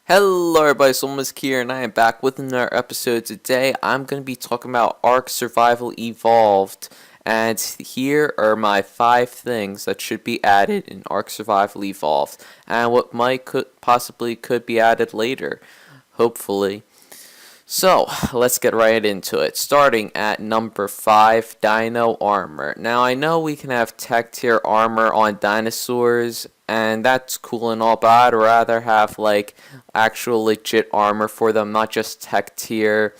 Hello everybody, Solmus here, and I am back with another episode. Today I'm going to be talking about Ark Survival Evolved, and here are my 5 things that should be added in Ark Survival Evolved, and what possibly could be added later, hopefully. So, let's get right into it. Starting at number 5, Dino Armor. Now, I know we can have tech tier armor on dinosaurs, and that's cool and all, but I'd rather have, like, actual legit armor for them, not just tech tier.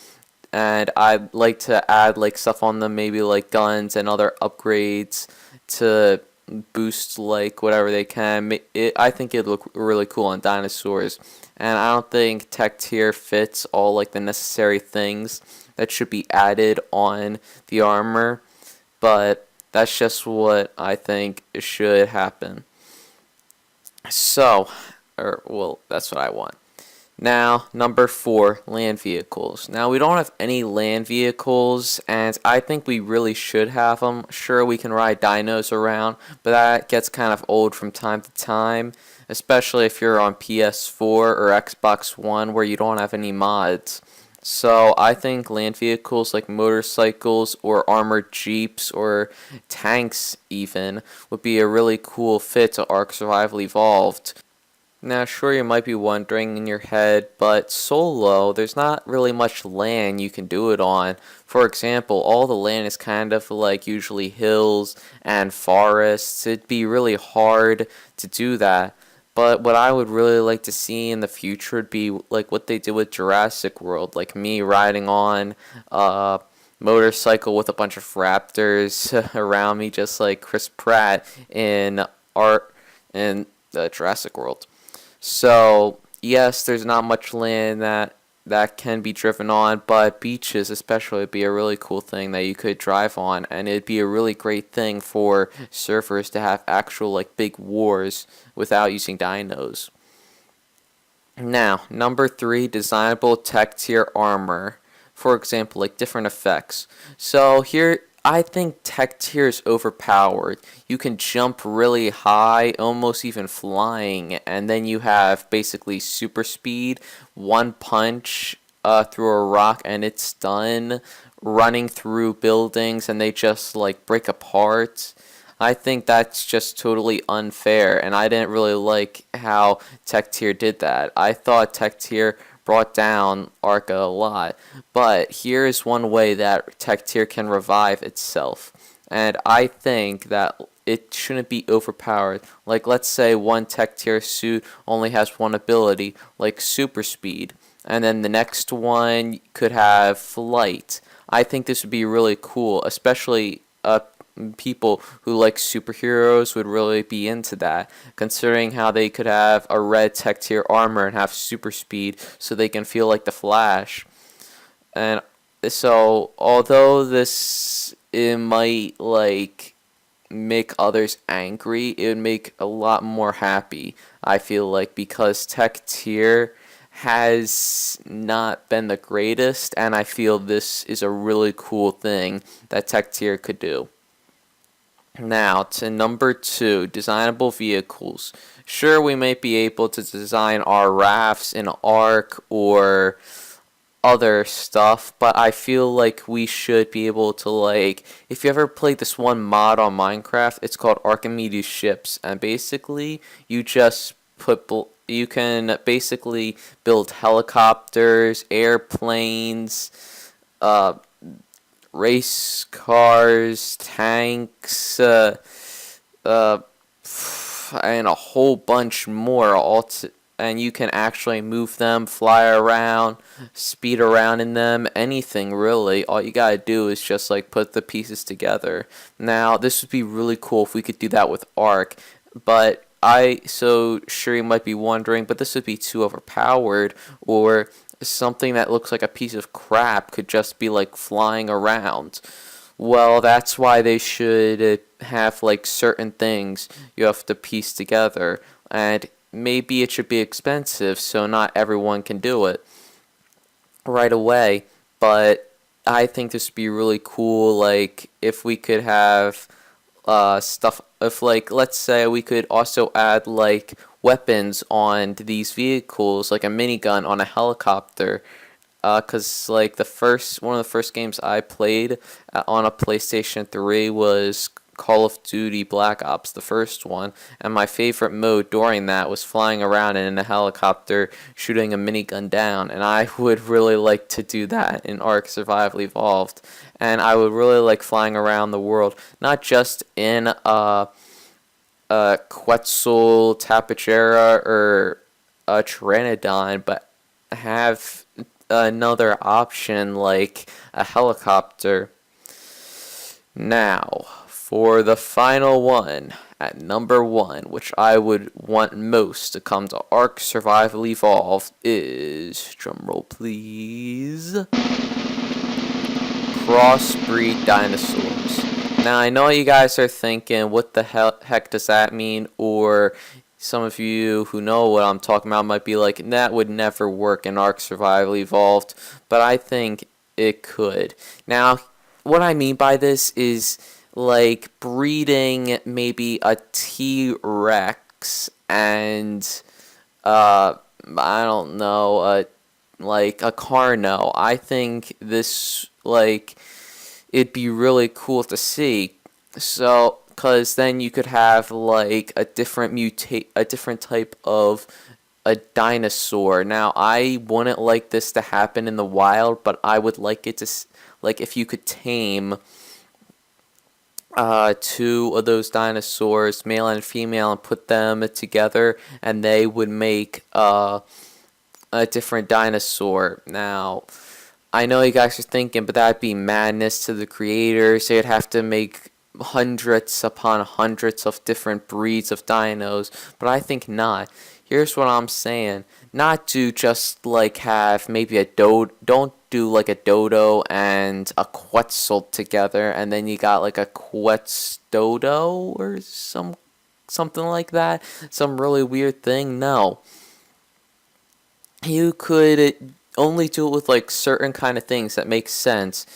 And I'd like to add, like, stuff on them, maybe, like, guns and other upgrades to boost, like, whatever they can. I think it'd look really cool on dinosaurs. And I don't think tech tier fits all like the necessary things that should be added on the armor, but that's just what I think should happen. So, well, that's what I want. Now, number 4, land vehicles. Now, we don't have any land vehicles, and I think we really should have them. Sure, we can ride dinos around, but that gets kind of old from time to time, especially if you're on PS4 or Xbox One where you don't have any mods. So, I think land vehicles like motorcycles or armored jeeps or tanks even would be a really cool fit to Ark Survival Evolved. Now, sure, you might be wondering in your head, but solo, there's not really much land you can do it on. For example, all the land is kind of like usually hills and forests. It'd be really hard to do that. But what I would really like to see in the future would be like what they did with Jurassic World, like me riding on a motorcycle with a bunch of raptors around me, just like Chris Pratt in art in Jurassic World. So, yes, there's not much land that can be driven on, but beaches especially would be a really cool thing that you could drive on, and it'd be a really great thing for surfers to have actual like big wars without using dinos. Now, number 3, designable tech tier armor. For example, like different effects. So here I think tech tier is overpowered. You can jump really high, almost even flying, and then you have basically super speed, one punch through a rock and it's done, running through buildings and they just like break apart. I think that's just totally unfair, and I didn't really like how Tech Tier did that. I thought Tech Tier brought down Arca a lot, but here is one way that Tech Tier can revive itself, and I think that it shouldn't be overpowered. Like, let's say one Tech Tier suit only has one ability, like Super Speed, and then the next one could have Flight. I think this would be really cool, especially people who like superheroes would really be into that, considering how they could have a red tech tier armor and have super speed so they can feel like the Flash. And so, although this it might like make others angry, it would make a lot more happy, I feel like, because tech tier has not been the greatest, and I feel this is a really cool thing that tech tier could do. Now, to number 2, designable vehicles. Sure, we might be able to design our rafts in Ark or other stuff, but I feel like we should be able to, like, if you ever played this one mod on Minecraft, it's called Archimedes Ships, and basically, you can basically build helicopters, airplanes, uh, race cars, tanks, uh, and a whole bunch more. And you can actually move them, fly around, speed around in them, anything really. All you gotta do is just like put the pieces together. Now, this would be really cool if we could do that with Ark, but so sure you might be wondering, but this would be too overpowered, or something that looks like a piece of crap could just be like flying around. Well, that's why they should have like certain things you have to piece together, and maybe it should be expensive so not everyone can do it right away, but I think this would be really cool, like if we could have stuff, if like let's say we could also add like weapons on these vehicles, like a minigun on a helicopter. Cause like one of the first games I played on a PlayStation 3 was Call of Duty Black Ops, the first one, and my favorite mode during that was flying around in a helicopter shooting a minigun down, and I would really like to do that in Ark Survival Evolved, and I would really like flying around the world, not just in Quetzal, Tapejara, or Pteranodon, but have another option like a helicopter. Now, for the final one, at number 1, which I would want most to come to Ark Survival Evolved, is, drumroll please, crossbreed dinosaurs. Now, I know you guys are thinking, what the heck does that mean? Or some of you who know what I'm talking about might be like, that would never work in Ark Survival Evolved, but I think it could. Now, what I mean by this is like breeding maybe a T-Rex and I don't know, like a Carno. I think this, like, it'd be really cool to see. So, cause then you could have like a different type of a dinosaur. Now, I wouldn't like this to happen in the wild, but I would like it to, like, if you could tame 2 of those dinosaurs, male and female, and put them together, and they would make a different dinosaur. Now, I know you guys are thinking, but that'd be madness to the creators. They'd have to make hundreds upon hundreds of different breeds of dinos, but I think not. Here's what I'm saying: not to just like have maybe don't do like a dodo and a quetzal together, and then you got like a quetzdodo or something like that, some really weird thing. No, you could only do it with like certain kind of things that make sense.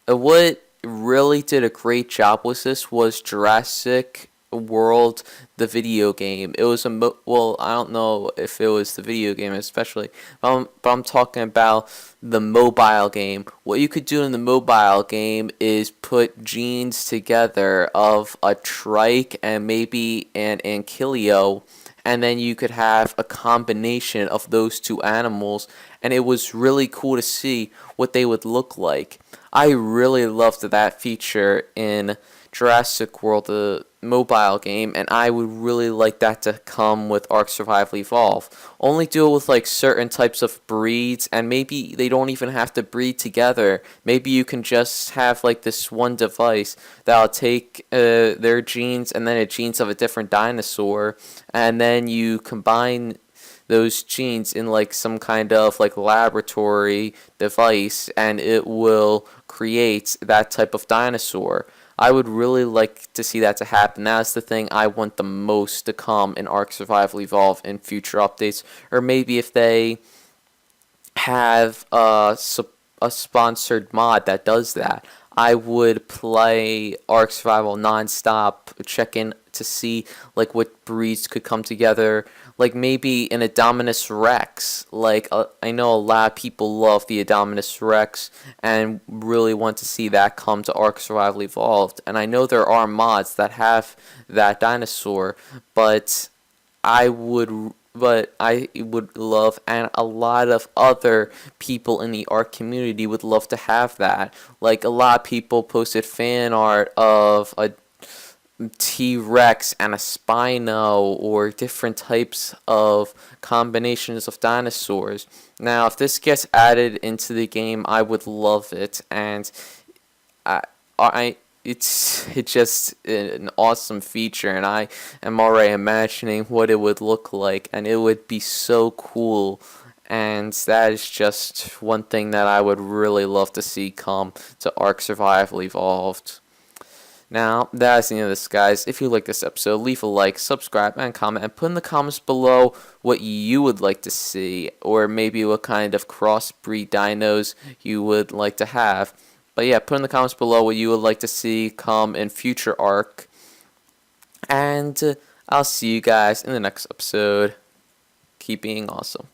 What really did a great job with this was Jurassic World, the video game. It was well, I don't know if it was the video game especially, but I'm talking about the mobile game. What you could do in the mobile game is put genes together of a trike and maybe an ankylo, and then you could have a combination of those 2 animals, and it was really cool to see what they would look like. I really loved that feature in Jurassic World, the mobile game, and I would really like that to come with Ark Survival Evolved. Only do it with like certain types of breeds, and maybe they don't even have to breed together. Maybe you can just have like this one device that'll take their genes and then the genes of a different dinosaur, and then you combine those genes in like some kind of like laboratory device, and it will create that type of dinosaur. I would really like to see that to happen. That's the thing I want the most to come in Ark Survival Evolved in future updates. Or maybe if they have a sponsored mod that does that, I would play Ark Survival non-stop, checking to see like what breeds could come together. Like maybe an Indominus Rex. Like I know a lot of people love the Indominus Rex and really want to see that come to Ark Survival Evolved. And I know there are mods that have that dinosaur, but I would love, and a lot of other people in the Ark community would love to have that. Like a lot of people posted fan art of a T-Rex and a Spino, or different types of combinations of dinosaurs. Now, if this gets added into the game, I would love it, and it's just an awesome feature, and I am already imagining what it would look like, and it would be so cool. And that is just one thing that I would really love to see come to Ark Survival Evolved. Now, that's the end of this, guys. If you like this episode, leave a like, subscribe, and comment, and put in the comments below what you would like to see, or maybe what kind of crossbreed dinos you would like to have. But yeah, put in the comments below what you would like to see come in future Ark. And I'll see you guys in the next episode. Keep being awesome.